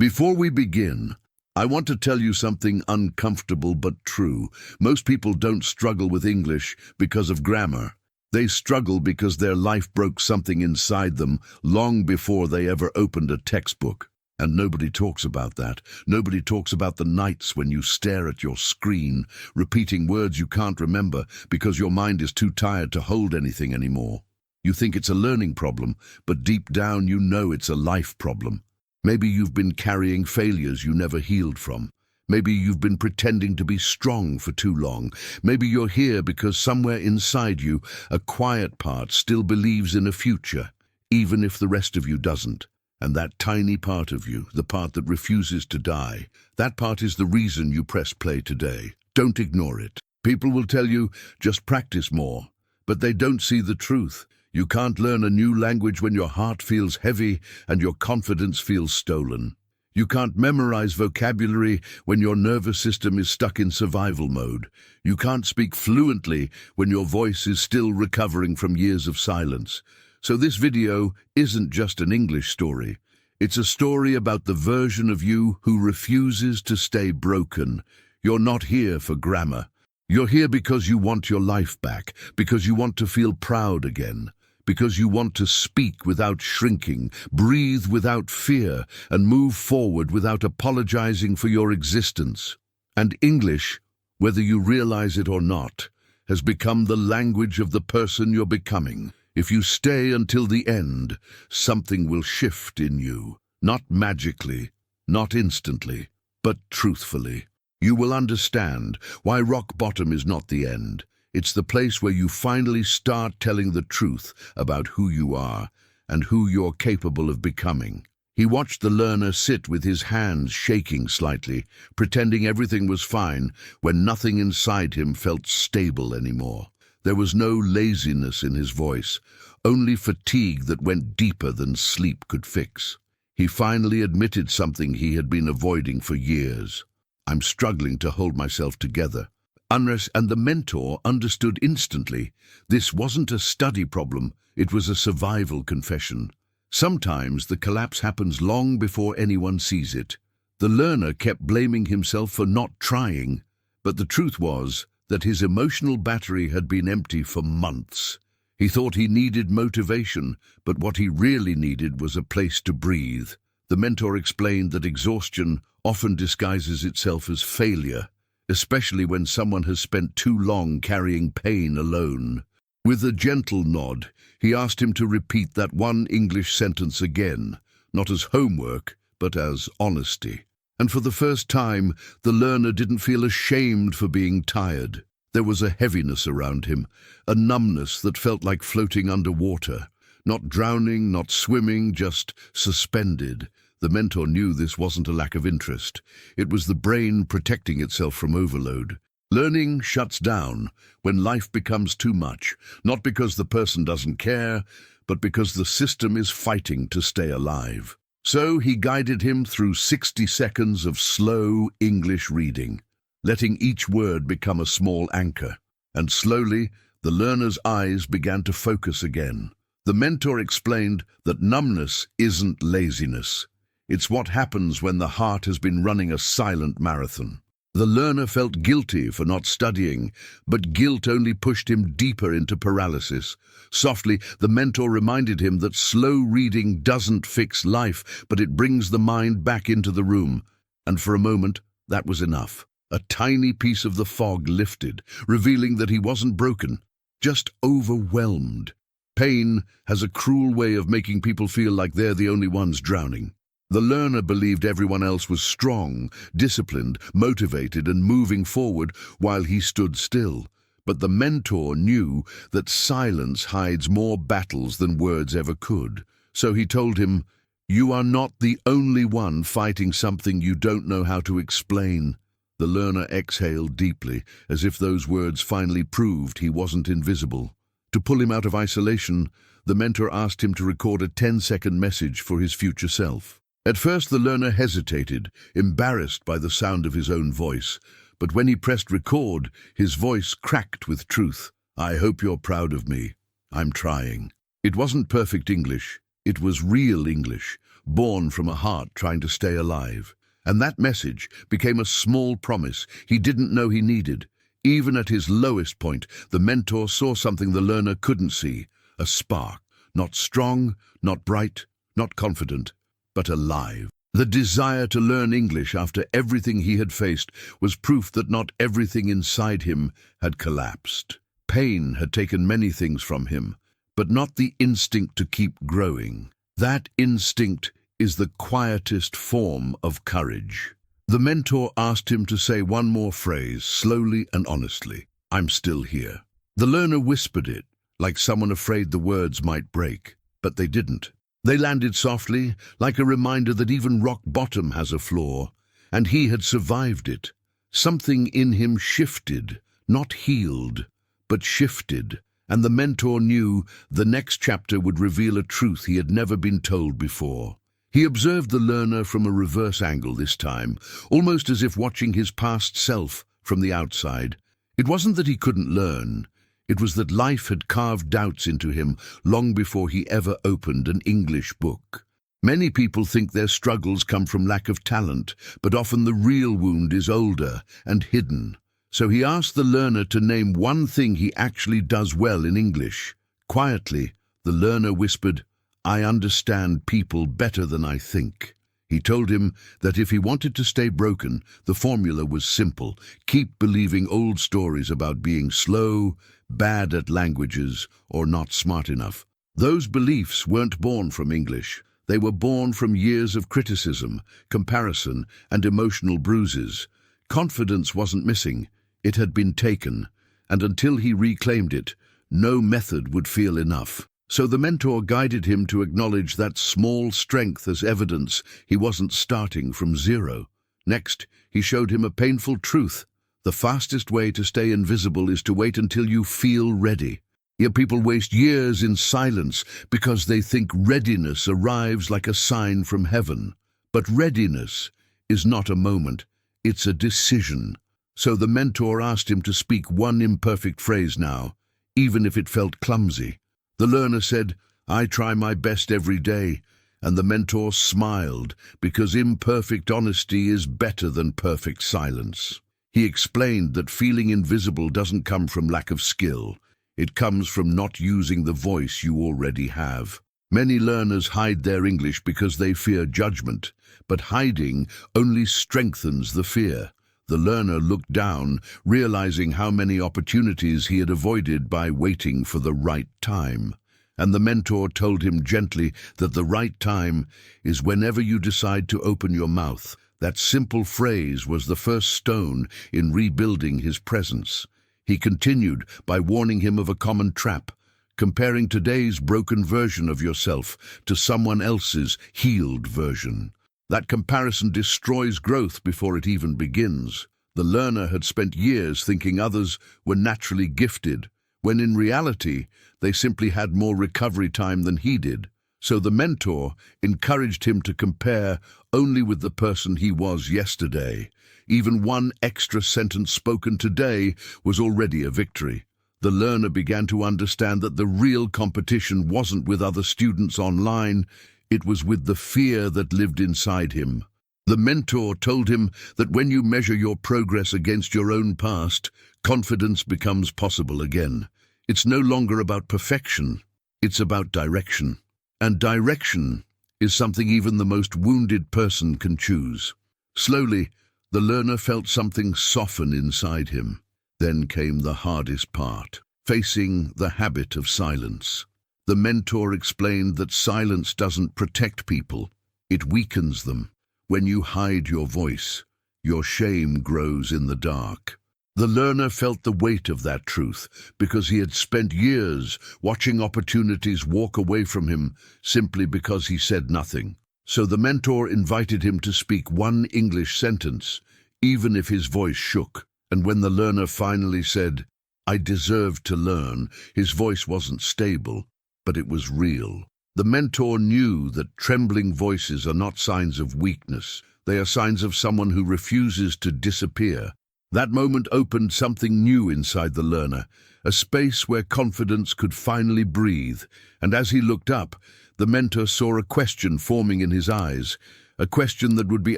Before we begin, I want to tell you something uncomfortable but true. Most people don't struggle with English because of grammar. They struggle because their life broke something inside them long before they ever opened a textbook. And nobody talks about that. Nobody talks about the nights when you stare at your screen, repeating words you can't remember because your mind is too tired to hold anything anymore. You think it's a learning problem, but deep down you know it's a life problem. Maybe you've been carrying failures you never healed from. Maybe you've been pretending to be strong for too long. Maybe you're here because somewhere inside you, a quiet part still believes in a future, even if the rest of you doesn't. And that tiny part of you, the part that refuses to die, that part is the reason you press play today. Don't ignore it. People will tell you, just practice more. But they don't see the truth. You can't learn a new language when your heart feels heavy and your confidence feels stolen. You can't memorize vocabulary when your nervous system is stuck in survival mode. You can't speak fluently when your voice is still recovering from years of silence. So this video isn't just an English story. It's a story about the version of you who refuses to stay broken. You're not here for grammar. You're here because you want your life back, because you want to feel proud again, because you want to speak without shrinking, breathe without fear, and move forward without apologizing for your existence. And English, whether you realize it or not, has become the language of the person you're becoming. If you stay until the end, something will shift in you. Not magically, not instantly, but truthfully. You will understand why rock bottom is not the end. It's the place where you finally start telling the truth about who you are and who you're capable of becoming. He watched the learner sit with his hands shaking slightly, pretending everything was fine when nothing inside him felt stable anymore. There was no laziness in his voice, only fatigue that went deeper than sleep could fix. He finally admitted something he had been avoiding for years. I'm struggling to hold myself together. And the mentor understood instantly. This wasn't a study problem, it was a survival confession. Sometimes the collapse happens long before anyone sees it. The learner kept blaming himself for not trying, but the truth was that his emotional battery had been empty for months. He thought he needed motivation, but what he really needed was a place to breathe. The mentor explained that exhaustion often disguises itself as failure, especially when someone has spent too long carrying pain alone. With a gentle nod, he asked him to repeat that one English sentence again, not as homework, but as honesty. And for the first time, the learner didn't feel ashamed for being tired. There was a heaviness around him, a numbness that felt like floating underwater. Not drowning, not swimming, just suspended. The mentor knew this wasn't a lack of interest. It was the brain protecting itself from overload. Learning shuts down when life becomes too much, not because the person doesn't care, but because the system is fighting to stay alive. So he guided him through 60 seconds of slow English reading, letting each word become a small anchor. And slowly, the learner's eyes began to focus again. The mentor explained that numbness isn't laziness. It's what happens when the heart has been running a silent marathon. The learner felt guilty for not studying, but guilt only pushed him deeper into paralysis. Softly, the mentor reminded him that slow reading doesn't fix life, but it brings the mind back into the room. And for a moment, that was enough. A tiny piece of the fog lifted, revealing that he wasn't broken, just overwhelmed. Pain has a cruel way of making people feel like they're the only ones drowning. The learner believed everyone else was strong, disciplined, motivated, and moving forward while he stood still. But the mentor knew that silence hides more battles than words ever could. So he told him, "You are not the only one fighting something you don't know how to explain." The learner exhaled deeply, as if those words finally proved he wasn't invisible. To pull him out of isolation, the mentor asked him to record a 10-second message for his future self. At first, the learner hesitated, embarrassed by the sound of his own voice. But when he pressed record, his voice cracked with truth. "I hope you're proud of me. I'm trying." It wasn't perfect English. It was real English, born from a heart trying to stay alive. And that message became a small promise he didn't know he needed. Even at his lowest point, the mentor saw something the learner couldn't see, a spark, not strong, not bright, not confident, but alive. The desire to learn English after everything he had faced was proof that not everything inside him had collapsed. Pain had taken many things from him, but not the instinct to keep growing. That instinct is the quietest form of courage. The mentor asked him to say one more phrase, slowly and honestly. "I'm still here." The learner whispered it, like someone afraid the words might break, but they didn't. They landed softly, like a reminder that even rock bottom has a flaw, and he had survived it. Something in him shifted, not healed, but shifted, and the mentor knew the next chapter would reveal a truth he had never been told before. He observed the learner from a reverse angle this time, almost as if watching his past self from the outside. It wasn't that he couldn't learn. It was that life had carved doubts into him long before he ever opened an English book. Many people think their struggles come from lack of talent, but often the real wound is older and hidden. So he asked the learner to name one thing he actually does well in English. Quietly, the learner whispered, "I understand people better than I think." He told him that if he wanted to stay broken, the formula was simple. Keep believing old stories about being slow, bad at languages, or not smart enough. Those beliefs weren't born from English. They were born from years of criticism, comparison, and emotional bruises. Confidence wasn't missing. It had been taken, and until he reclaimed it, no method would feel enough. So the mentor guided him to acknowledge that small strength as evidence he wasn't starting from zero. Next, he showed him a painful truth. The fastest way to stay invisible is to wait until you feel ready. Yet people waste years in silence because they think readiness arrives like a sign from heaven. But readiness is not a moment, it's a decision. So the mentor asked him to speak one imperfect phrase now, even if it felt clumsy. The learner said, "I try my best every day," and the mentor smiled, because imperfect honesty is better than perfect silence. He explained that feeling invisible doesn't come from lack of skill. It comes from not using the voice you already have. Many learners hide their English because they fear judgment, but hiding only strengthens the fear. The learner looked down, realizing how many opportunities he had avoided by waiting for the right time. And the mentor told him gently that the right time is whenever you decide to open your mouth. That simple phrase was the first stone in rebuilding his presence. He continued by warning him of a common trap, comparing today's broken version of yourself to someone else's healed version. That comparison destroys growth before it even begins. The learner had spent years thinking others were naturally gifted, when in reality they simply had more recovery time than he did. So the mentor encouraged him to compare only with the person he was yesterday. Even one extra sentence spoken today was already a victory. The learner began to understand that the real competition wasn't with other students online, it was with the fear that lived inside him. The mentor told him that when you measure your progress against your own past, confidence becomes possible again. It's no longer about perfection, it's about direction. And direction is something even the most wounded person can choose. Slowly, the learner felt something soften inside him. Then came the hardest part, facing the habit of silence. The mentor explained that silence doesn't protect people, it weakens them. When you hide your voice, your shame grows in the dark. The learner felt the weight of that truth because he had spent years watching opportunities walk away from him simply because he said nothing. So the mentor invited him to speak one English sentence, even if his voice shook. And when the learner finally said, "I deserve to learn," his voice wasn't stable, but it was real. The mentor knew that trembling voices are not signs of weakness. They are signs of someone who refuses to disappear. That moment opened something new inside the learner, a space where confidence could finally breathe. And as he looked up, the mentor saw a question forming in his eyes, a question that would be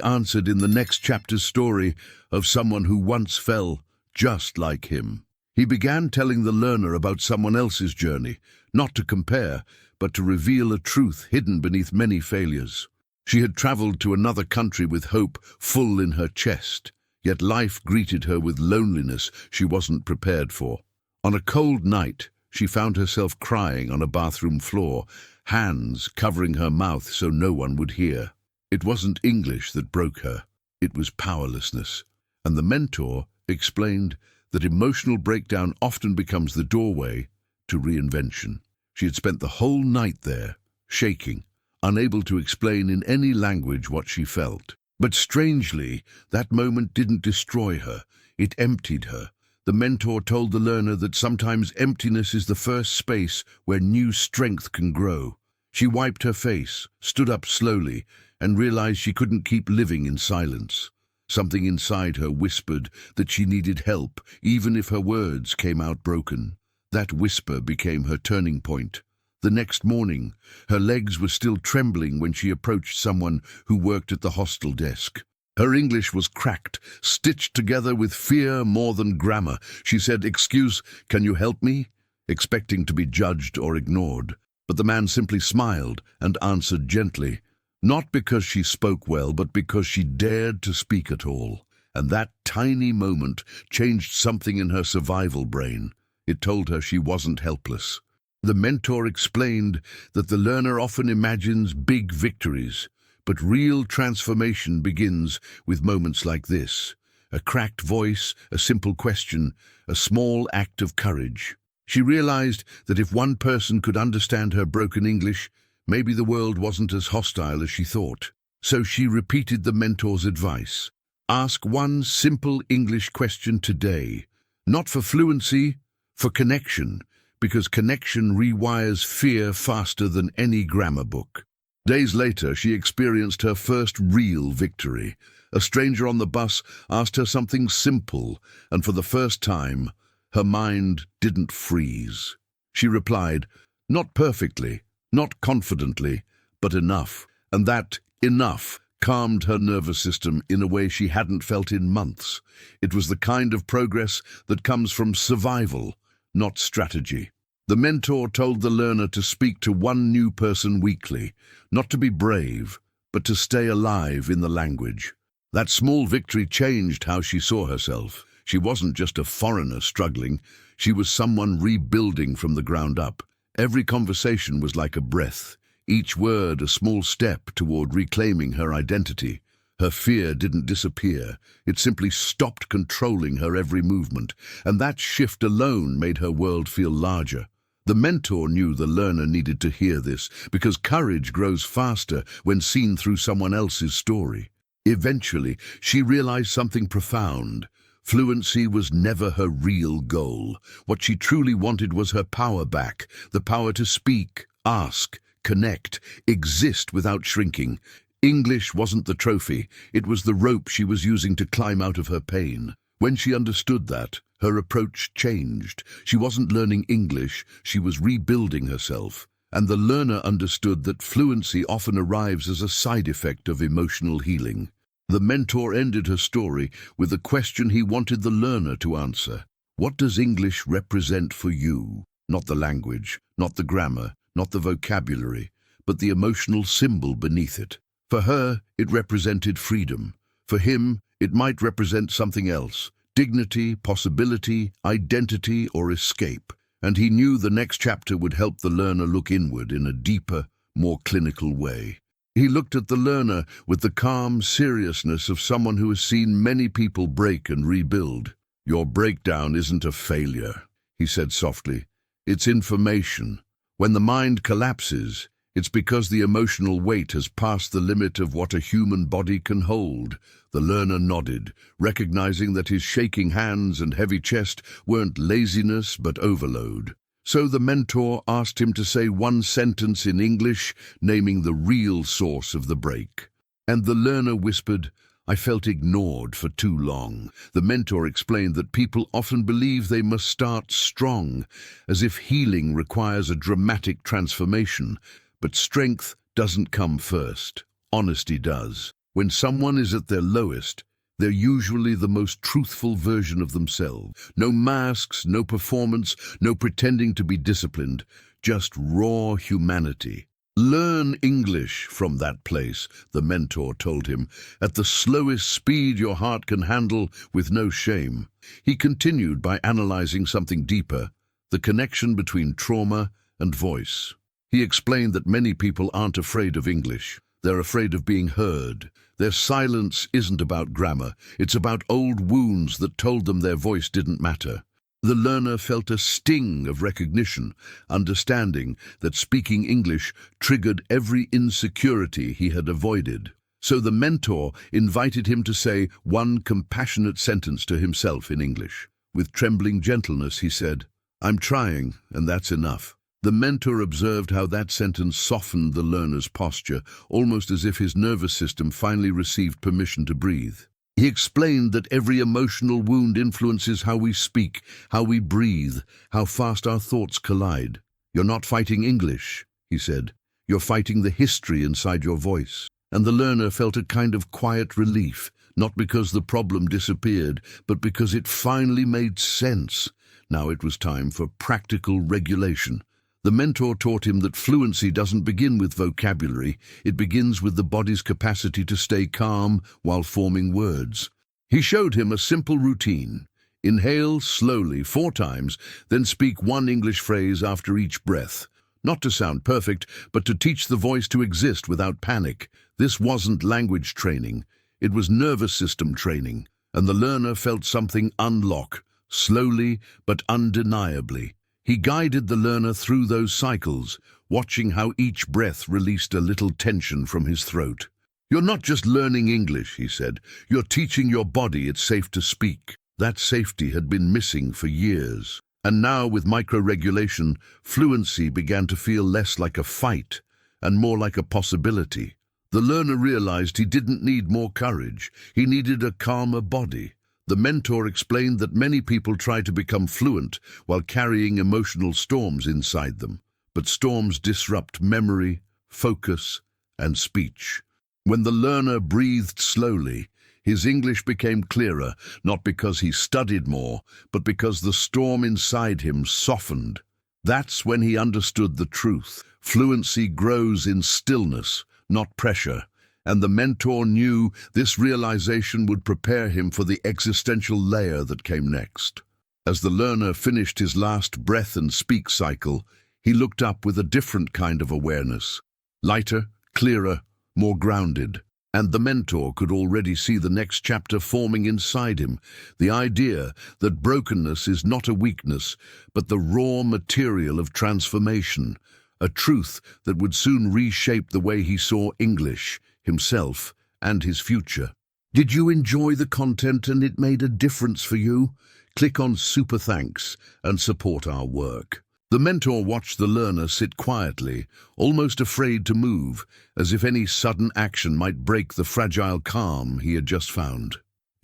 answered in the next chapter's story of someone who once fell just like him. He began telling the learner about someone else's journey, not to compare, but to reveal a truth hidden beneath many failures. She had traveled to another country with hope full in her chest, yet life greeted her with loneliness she wasn't prepared for. On a cold night, she found herself crying on a bathroom floor, hands covering her mouth so no one would hear. It wasn't English that broke her, it was powerlessness. And the mentor explained that emotional breakdown often becomes the doorway to reinvention. She had spent the whole night there, shaking, unable to explain in any language what she felt. But strangely, that moment didn't destroy her, it emptied her. The mentor told the learner that sometimes emptiness is the first space where new strength can grow. She wiped her face, stood up slowly, and realized she couldn't keep living in silence. Something inside her whispered that she needed help, even if her words came out broken. That whisper became her turning point. The next morning, her legs were still trembling when she approached someone who worked at the hostel desk. Her English was cracked, stitched together with fear more than grammar. She said, "Excuse, can you help me?" expecting to be judged or ignored. But the man simply smiled and answered gently, not because she spoke well, but because she dared to speak at all. And that tiny moment changed something in her survival brain. It told her she wasn't helpless. The mentor explained that the learner often imagines big victories, but real transformation begins with moments like this. A cracked voice, a simple question, a small act of courage. She realized that if one person could understand her broken English, maybe the world wasn't as hostile as she thought. So she repeated the mentor's advice. Ask one simple English question today. Not for fluency, for connection, because connection rewires fear faster than any grammar book. Days later, she experienced her first real victory. A stranger on the bus asked her something simple, and for the first time, her mind didn't freeze. She replied, not perfectly, not confidently, but enough. And that enough calmed her nervous system in a way she hadn't felt in months. It was the kind of progress that comes from survival, not strategy. The mentor told the learner to speak to one new person weekly, not to be brave, but to stay alive in the language. That small victory changed how she saw herself. She wasn't just a foreigner struggling, she was someone rebuilding from the ground up. Every conversation was like a breath, each word a small step toward reclaiming her identity. Her fear didn't disappear, it simply stopped controlling her every movement, and that shift alone made her world feel larger. The mentor knew the learner needed to hear this, because courage grows faster when seen through someone else's story. Eventually, she realized something profound. Fluency was never her real goal. What she truly wanted was her power back, the power to speak, ask, connect, exist without shrinking. English wasn't the trophy, it was the rope she was using to climb out of her pain. When she understood that, her approach changed. She wasn't learning English, she was rebuilding herself. And the learner understood that fluency often arrives as a side effect of emotional healing. The mentor ended her story with a question he wanted the learner to answer. What does English represent for you? Not the language, not the grammar, not the vocabulary, but the emotional symbol beneath it. For her, it represented freedom. For him, it might represent something else. Dignity, possibility, identity, or escape. And he knew the next chapter would help the learner look inward in a deeper, more clinical way. He looked at the learner with the calm seriousness of someone who has seen many people break and rebuild. Your breakdown isn't a failure, he said softly. It's information. When the mind collapses, it's because the emotional weight has passed the limit of what a human body can hold. The learner nodded, recognizing that his shaking hands and heavy chest weren't laziness but overload. So the mentor asked him to say one sentence in English, naming the real source of the break. And the learner whispered, I felt ignored for too long. The mentor explained that people often believe they must start strong, as if healing requires a dramatic transformation. But strength doesn't come first. Honesty does. When someone is at their lowest, they're usually the most truthful version of themselves. No masks, no performance, no pretending to be disciplined, just raw humanity. Learn English from that place, the mentor told him, at the slowest speed your heart can handle with no shame. He continued by analyzing something deeper, the connection between trauma and voice. He explained that many people aren't afraid of English. They're afraid of being heard. Their silence isn't about grammar. It's about old wounds that told them their voice didn't matter. The learner felt a sting of recognition, understanding that speaking English triggered every insecurity he had avoided. So the mentor invited him to say one compassionate sentence to himself in English. With trembling gentleness, he said, "I'm trying, and that's enough." The mentor observed how that sentence softened the learner's posture, almost as if his nervous system finally received permission to breathe. He explained that every emotional wound influences how we speak, how we breathe, how fast our thoughts collide. "You're not fighting English," he said. "You're fighting the history inside your voice." And the learner felt a kind of quiet relief, not because the problem disappeared, but because it finally made sense. Now it was time for practical regulation. The mentor taught him that fluency doesn't begin with vocabulary, it begins with the body's capacity to stay calm while forming words. He showed him a simple routine. Inhale slowly 4 times, then speak one English phrase after each breath. Not to sound perfect, but to teach the voice to exist without panic. This wasn't language training, it was nervous system training, and the learner felt something unlock, slowly but undeniably. He guided the learner through those cycles, watching how each breath released a little tension from his throat. "You're not just learning English," he said. "You're teaching your body it's safe to speak." That safety had been missing for years. And now, with micro-regulation, fluency began to feel less like a fight and more like a possibility. The learner realized he didn't need more courage. He needed a calmer body. The mentor explained that many people try to become fluent while carrying emotional storms inside them. But storms disrupt memory, focus, and speech. When the learner breathed slowly, his English became clearer, not because he studied more, but because the storm inside him softened. That's when he understood the truth. Fluency grows in stillness, not pressure. And the mentor knew this realization would prepare him for the existential layer that came next. As the learner finished his last breath and speak cycle, he looked up with a different kind of awareness. Lighter, clearer, more grounded. And the mentor could already see the next chapter forming inside him, the idea that brokenness is not a weakness, but the raw material of transformation, a truth that would soon reshape the way he saw English, himself, and his future. Did you enjoy the content and it made a difference for you? Click on Super Thanks and support our work. The mentor watched the learner sit quietly, almost afraid to move, as if any sudden action might break the fragile calm he had just found.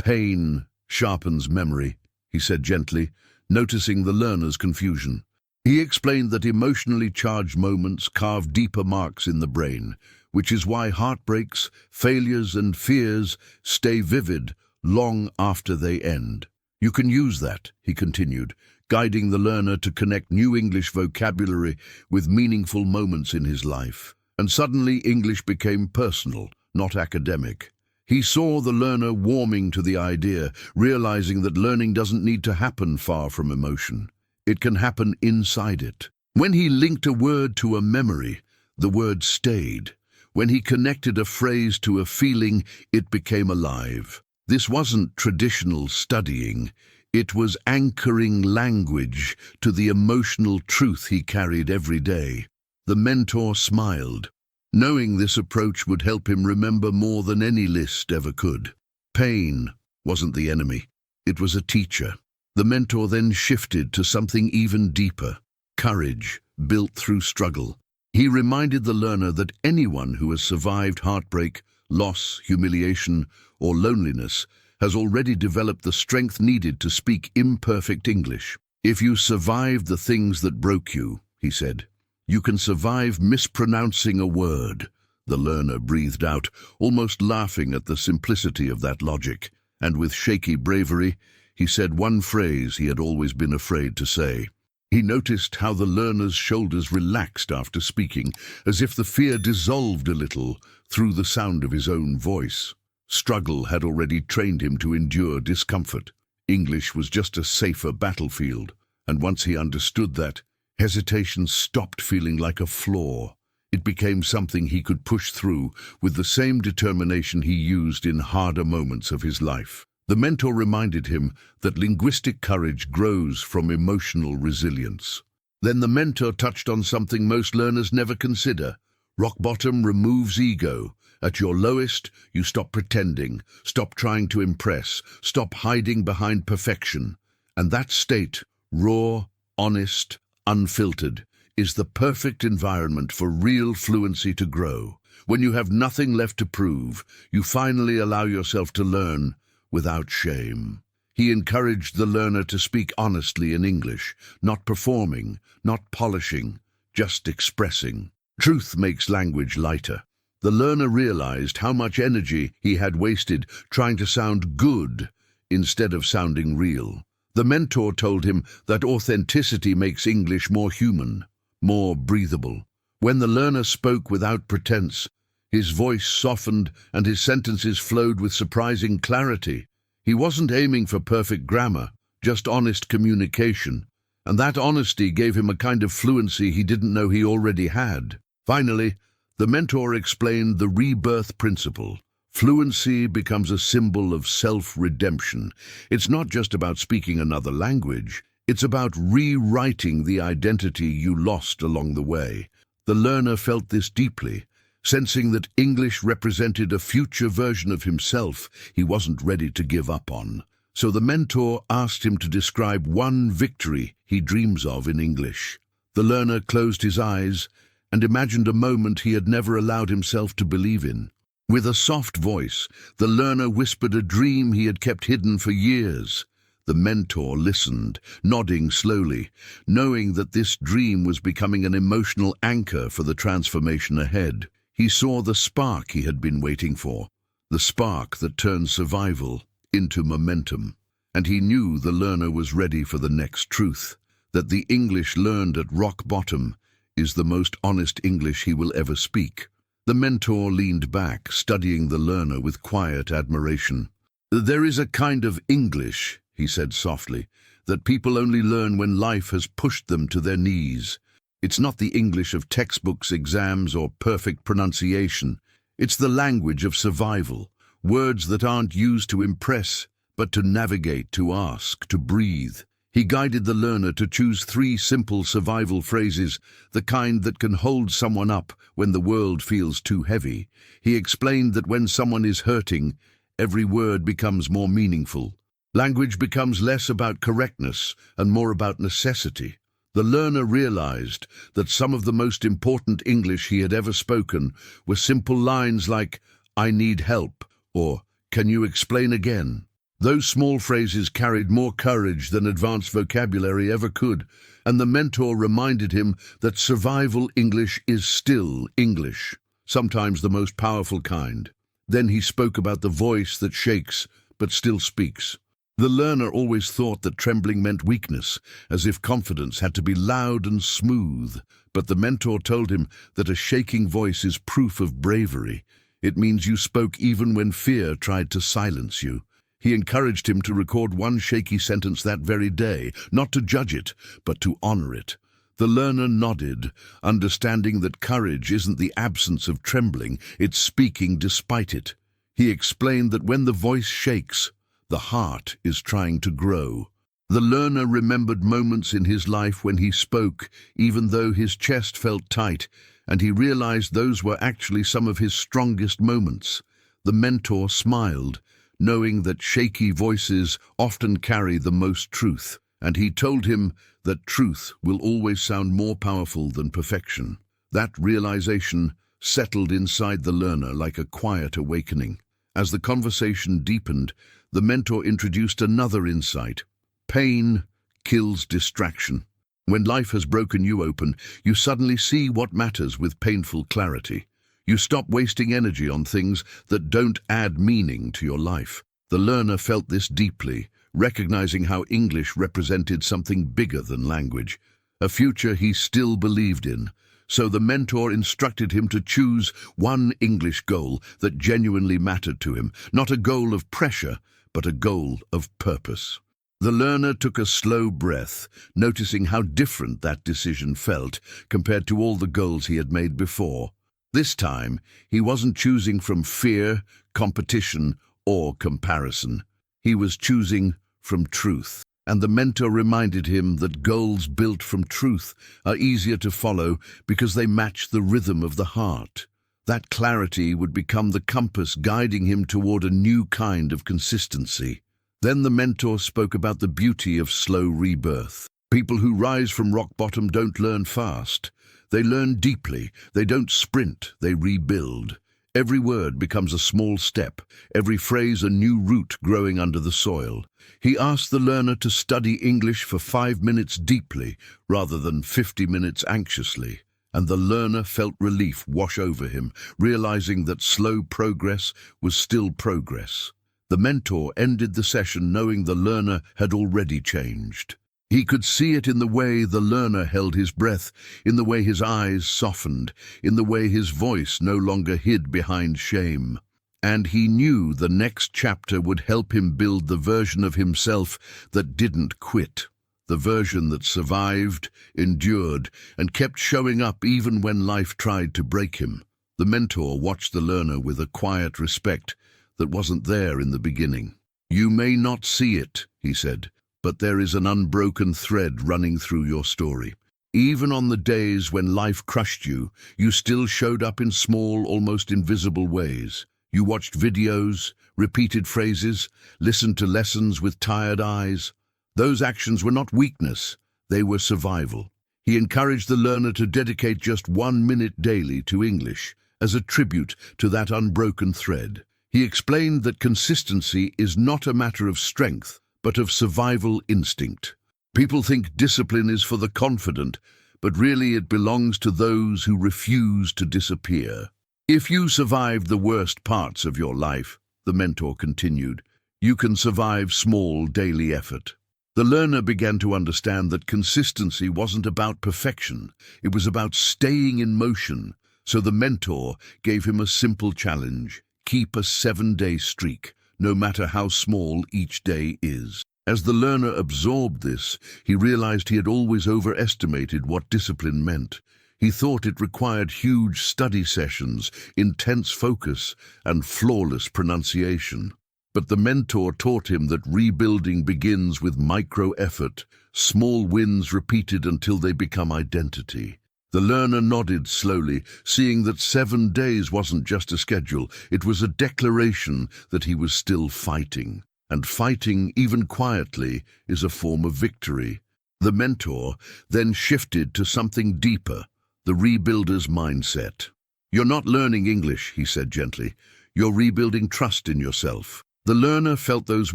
"Pain sharpens memory," he said gently, noticing the learner's confusion. He explained that emotionally charged moments carve deeper marks in the brain, which is why heartbreaks, failures, and fears stay vivid long after they end. "You can use that," he continued, guiding the learner to connect new English vocabulary with meaningful moments in his life. And suddenly English became personal, not academic. He saw the learner warming to the idea, realizing that learning doesn't need to happen far from emotion. It can happen inside it. When he linked a word to a memory, the word stayed. When he connected a phrase to a feeling, it became alive. This wasn't traditional studying. It was anchoring language to the emotional truth he carried every day. The mentor smiled, knowing this approach would help him remember more than any list ever could. Pain wasn't the enemy. It was a teacher. The mentor then shifted to something even deeper, courage built through struggle. He reminded the learner that anyone who has survived heartbreak, loss, humiliation, or loneliness has already developed the strength needed to speak imperfect English. "If you survived the things that broke you," he said, You can survive mispronouncing a word. The learner breathed out, almost laughing at the simplicity of that logic, and with shaky bravery, he said one phrase he had always been afraid to say. He noticed how the learner's shoulders relaxed after speaking, as if the fear dissolved a little through the sound of his own voice. Struggle had already trained him to endure discomfort. English was just a safer battlefield, and once he understood that, hesitation stopped feeling like a flaw. It became something he could push through with the same determination he used in harder moments of his life. The mentor reminded him that linguistic courage grows from emotional resilience. Then the mentor touched on something most learners never consider. Rock bottom removes ego. At your lowest, you stop pretending, stop trying to impress, stop hiding behind perfection. And that state, raw, honest, unfiltered, is the perfect environment for real fluency to grow. When you have nothing left to prove, you finally allow yourself to learn without shame. He encouraged the learner to speak honestly in English, not performing, not polishing, just expressing. Truth makes language lighter. The learner realized how much energy he had wasted trying to sound good instead of sounding real. The mentor told him that authenticity makes English more human, more breathable. When the learner spoke without pretense, his voice softened and his sentences flowed with surprising clarity. He wasn't aiming for perfect grammar, just honest communication, and that honesty gave him a kind of fluency he didn't know he already had. Finally, the mentor explained the rebirth principle. Fluency becomes a symbol of self-redemption. It's not just about speaking another language. It's about rewriting the identity you lost along the way. The learner felt this deeply, sensing that English represented a future version of himself he wasn't ready to give up on. So the mentor asked him to describe one victory he dreams of in English. The learner closed his eyes and imagined a moment he had never allowed himself to believe in. With a soft voice, the learner whispered a dream he had kept hidden for years. The mentor listened, nodding slowly, knowing that this dream was becoming an emotional anchor for the transformation ahead. He saw the spark he had been waiting for, the spark that turned survival into momentum. And he knew the learner was ready for the next truth, that the English learned at rock bottom is the most honest English he will ever speak. The mentor leaned back, studying the learner with quiet admiration. "There is a kind of English," he said softly, "that people only learn when life has pushed them to their knees. It's not the English of textbooks, exams, or perfect pronunciation. It's the language of survival, words that aren't used to impress, but to navigate, to ask, to breathe." He guided the learner to choose 3 simple survival phrases, the kind that can hold someone up when the world feels too heavy. He explained that when someone is hurting, every word becomes more meaningful. Language becomes less about correctness and more about necessity. The learner realized that some of the most important English he had ever spoken were simple lines like, "I need help," or "Can you explain again?" Those small phrases carried more courage than advanced vocabulary ever could, and the mentor reminded him that survival English is still English, sometimes the most powerful kind. Then he spoke about the voice that shakes but still speaks. The learner always thought that trembling meant weakness, as if confidence had to be loud and smooth. But the mentor told him that a shaking voice is proof of bravery. It means you spoke even when fear tried to silence you. He encouraged him to record one shaky sentence that very day, not to judge it, but to honor it. The learner nodded, understanding that courage isn't the absence of trembling, it's speaking despite it. He explained that when the voice shakes, the heart is trying to grow. The learner remembered moments in his life when he spoke, even though his chest felt tight, and he realized those were actually some of his strongest moments. The mentor smiled, knowing that shaky voices often carry the most truth, and he told him that truth will always sound more powerful than perfection. That realization settled inside the learner like a quiet awakening. As the conversation deepened, the mentor introduced another insight. Pain kills distraction. When life has broken you open, you suddenly see what matters with painful clarity. You stop wasting energy on things that don't add meaning to your life. The learner felt this deeply, recognizing how English represented something bigger than language, a future he still believed in. So the mentor instructed him to choose one English goal that genuinely mattered to him, not a goal of pressure, but a goal of purpose. The learner took a slow breath, noticing how different that decision felt compared to all the goals he had made before. This time, he wasn't choosing from fear, competition, or comparison. He was choosing from truth. And the mentor reminded him that goals built from truth are easier to follow because they match the rhythm of the heart. That clarity would become the compass guiding him toward a new kind of consistency. Then the mentor spoke about the beauty of slow rebirth. People who rise from rock bottom don't learn fast. They learn deeply. They don't sprint, they rebuild. Every word becomes a small step, every phrase a new root growing under the soil. He asked the learner to study English for 5 minutes deeply, rather than 50 minutes anxiously. And the learner felt relief wash over him, realizing that slow progress was still progress. The mentor ended the session knowing the learner had already changed. He could see it in the way the learner held his breath, in the way his eyes softened, in the way his voice no longer hid behind shame. And he knew the next chapter would help him build the version of himself that didn't quit, the version that survived, endured, and kept showing up even when life tried to break him. The mentor watched the learner with a quiet respect that wasn't there in the beginning. "You may not see it," he said, "but there is an unbroken thread running through your story. Even on the days when life crushed you, you still showed up in small, almost invisible ways. You watched videos, repeated phrases, listened to lessons with tired eyes. Those actions were not weakness, they were survival." He encouraged the learner to dedicate just 1 minute daily to English, as a tribute to that unbroken thread. He explained that consistency is not a matter of strength, but of survival instinct. People think discipline is for the confident, but really it belongs to those who refuse to disappear. "If you survived the worst parts of your life," the mentor continued, "you can survive small daily effort." The learner began to understand that consistency wasn't about perfection, it was about staying in motion. So the mentor gave him a simple challenge: keep a 7-day streak, no matter how small each day is. As the learner absorbed this, he realized he had always overestimated what discipline meant. He thought it required huge study sessions, intense focus, and flawless pronunciation. But the mentor taught him that rebuilding begins with micro-effort, small wins repeated until they become identity. The learner nodded slowly, seeing that 7 days wasn't just a schedule, it was a declaration that he was still fighting. And fighting, even quietly, is a form of victory. The mentor then shifted to something deeper, the rebuilder's mindset. "You're not learning English," he said gently. "You're rebuilding trust in yourself." The learner felt those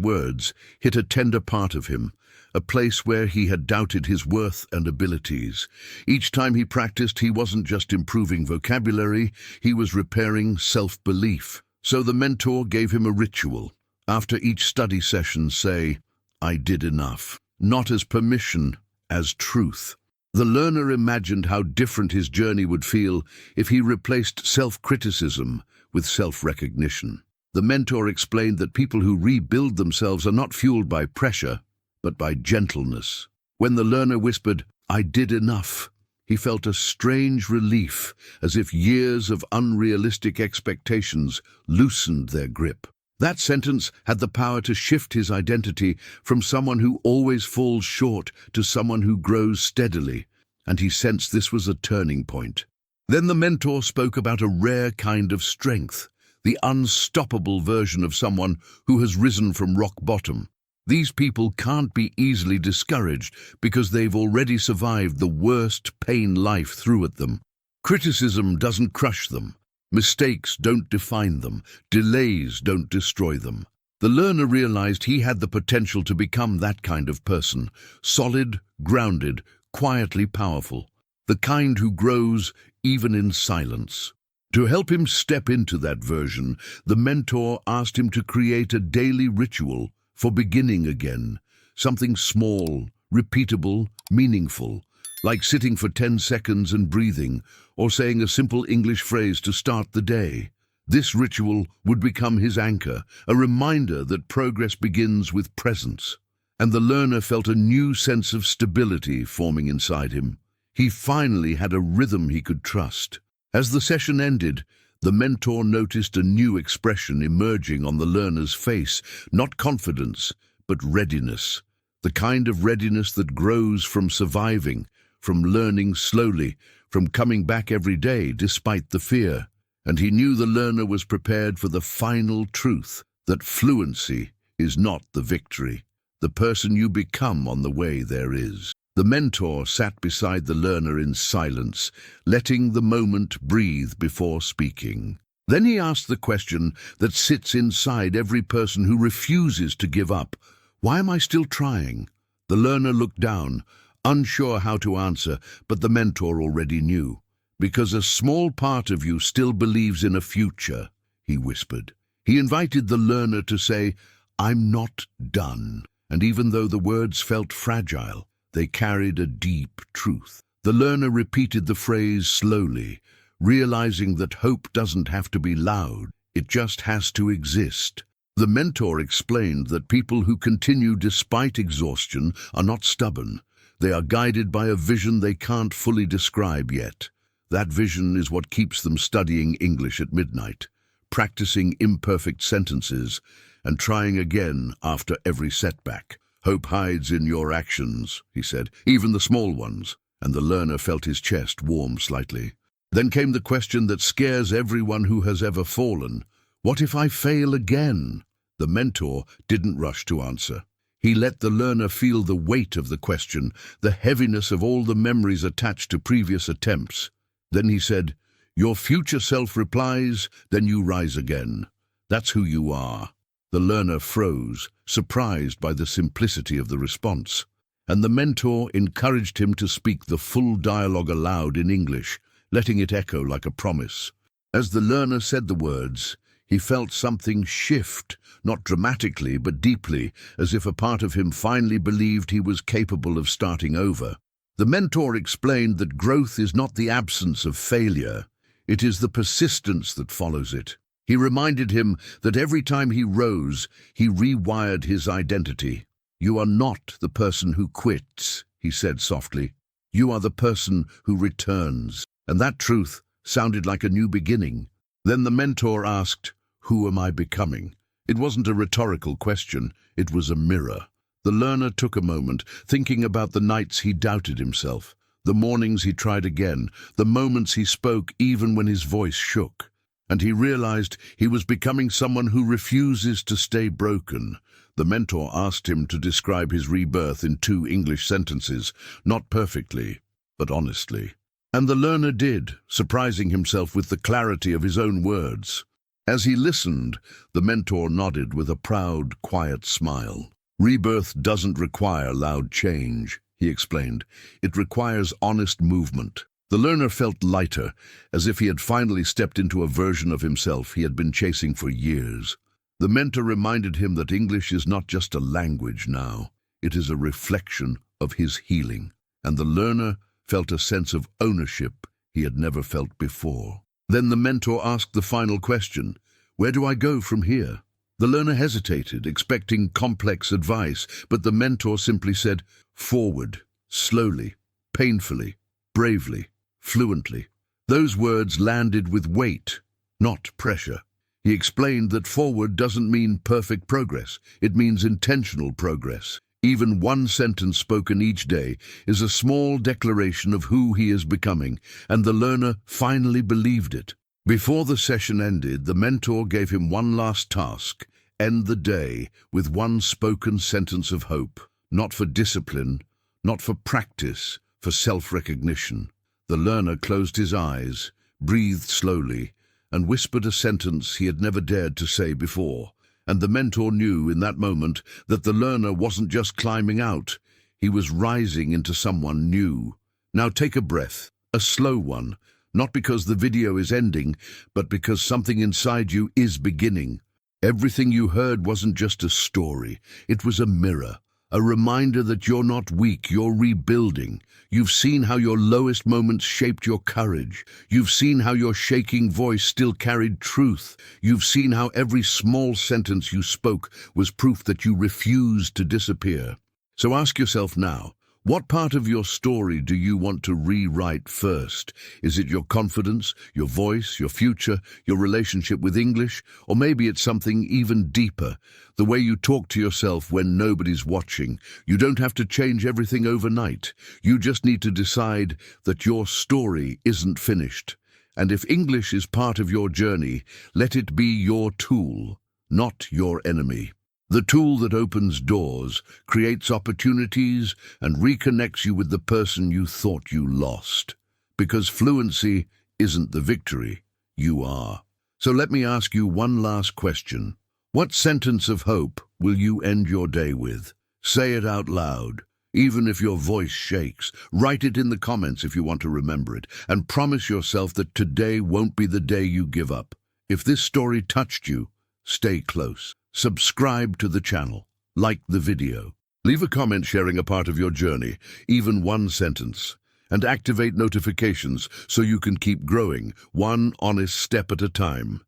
words hit a tender part of him, a place where he had doubted his worth and abilities. Each time he practiced, he wasn't just improving vocabulary, he was repairing self-belief. So the mentor gave him a ritual. After each study session, say, "I did enough," not as permission, as truth. The learner imagined how different his journey would feel if he replaced self-criticism with self-recognition. The mentor explained that people who rebuild themselves are not fueled by pressure, but by gentleness. When the learner whispered, "I did enough," he felt a strange relief, as if years of unrealistic expectations loosened their grip. That sentence had the power to shift his identity from someone who always falls short to someone who grows steadily, and he sensed this was a turning point. Then the mentor spoke about a rare kind of strength, the unstoppable version of someone who has risen from rock bottom. These people can't be easily discouraged because they've already survived the worst pain life threw at them. Criticism doesn't crush them. Mistakes don't define them. Delays don't destroy them. The learner realized he had the potential to become that kind of person, solid, grounded, quietly powerful, the kind who grows even in silence. To help him step into that version, the mentor asked him to create a daily ritual for beginning again, something small, repeatable, meaningful, like sitting for 10 seconds and breathing, or saying a simple English phrase to start the day. This ritual would become his anchor, a reminder that progress begins with presence. And the learner felt a new sense of stability forming inside him. He finally had a rhythm he could trust. As the session ended, the mentor noticed a new expression emerging on the learner's face, not confidence, but readiness. The kind of readiness that grows from surviving, from learning slowly, from coming back every day despite the fear. And he knew the learner was prepared for the final truth, that fluency is not the victory. The person you become on the way there is. The mentor sat beside the learner in silence, letting the moment breathe before speaking. Then he asked the question that sits inside every person who refuses to give up. Why am I still trying? The learner looked down, unsure how to answer, but the mentor already knew. Because a small part of you still believes in a future, he whispered. He invited the learner to say, I'm not done. And even though the words felt fragile, they carried a deep truth. The learner repeated the phrase slowly, realizing that hope doesn't have to be loud, it just has to exist. The mentor explained that people who continue despite exhaustion are not stubborn. They are guided by a vision they can't fully describe yet. That vision is what keeps them studying English at midnight, practicing imperfect sentences, and trying again after every setback. Hope hides in your actions, he said, even the small ones, and the learner felt his chest warm slightly. Then came the question that scares everyone who has ever fallen. What if I fail again? The mentor didn't rush to answer. He let the learner feel the weight of the question, the heaviness of all the memories attached to previous attempts. Then he said, your future self replies, then you rise again. That's who you are. The learner froze, surprised by the simplicity of the response, and the mentor encouraged him to speak the full dialogue aloud in English, letting it echo like a promise. As the learner said the words, he felt something shift, not dramatically but deeply, as if a part of him finally believed he was capable of starting over. The mentor explained that growth is not the absence of failure, it is the persistence that follows it. He reminded him that every time he rose, he rewired his identity. You are not the person who quits, he said softly. You are the person who returns. And that truth sounded like a new beginning. Then the mentor asked, who am I becoming? It wasn't a rhetorical question, it was a mirror. The learner took a moment, thinking about the nights he doubted himself, the mornings he tried again, the moments he spoke even when his voice shook. And he realized he was becoming someone who refuses to stay broken. The mentor asked him to describe his rebirth in 2 English sentences, not perfectly, but honestly. And the learner did, surprising himself with the clarity of his own words. As he listened, the mentor nodded with a proud, quiet smile. Rebirth doesn't require loud change, he explained. It requires honest movement. The learner felt lighter, as if he had finally stepped into a version of himself he had been chasing for years. The mentor reminded him that English is not just a language now, it is a reflection of his healing. And the learner felt a sense of ownership he had never felt before. Then the mentor asked the final question, where do I go from here? The learner hesitated, expecting complex advice, but the mentor simply said, forward, slowly, painfully, bravely, fluently. Those words landed with weight, not pressure. He explained that forward doesn't mean perfect progress, it means intentional progress. Even one sentence spoken each day is a small declaration of who he is becoming, and the learner finally believed it. Before the session ended, the mentor gave him one last task, end the day with one spoken sentence of hope, not for discipline, not for practice, for self-recognition. The learner closed his eyes, breathed slowly, and whispered a sentence he had never dared to say before. And the mentor knew in that moment that the learner wasn't just climbing out, He was rising into someone new. Now take a breath, a slow one, not because the video is ending, but because something inside you is beginning. Everything you heard wasn't just a story, it was a mirror, a reminder that you're not weak, you're rebuilding. You've seen how your lowest moments shaped your courage. You've seen how your shaking voice still carried truth. You've seen how every small sentence you spoke was proof that you refused to disappear. So ask yourself now, what part of your story do you want to rewrite first? Is it your confidence, your voice, your future, your relationship with English? Or maybe it's something even deeper, the way you talk to yourself when nobody's watching. You don't have to change everything overnight. You just need to decide that your story isn't finished. And if English is part of your journey, let it be your tool, not your enemy. The tool that opens doors, creates opportunities, and reconnects you with the person you thought you lost. Because fluency isn't the victory, you are. So let me ask you one last question. What sentence of hope will you end your day with? Say it out loud. Even if your voice shakes, write it in the comments if you want to remember it, and promise yourself that today won't be the day you give up. If this story touched you, stay close. Subscribe to the channel, like the video, leave a comment sharing a part of your journey, even one sentence, and activate notifications so you can keep growing, one honest step at a time.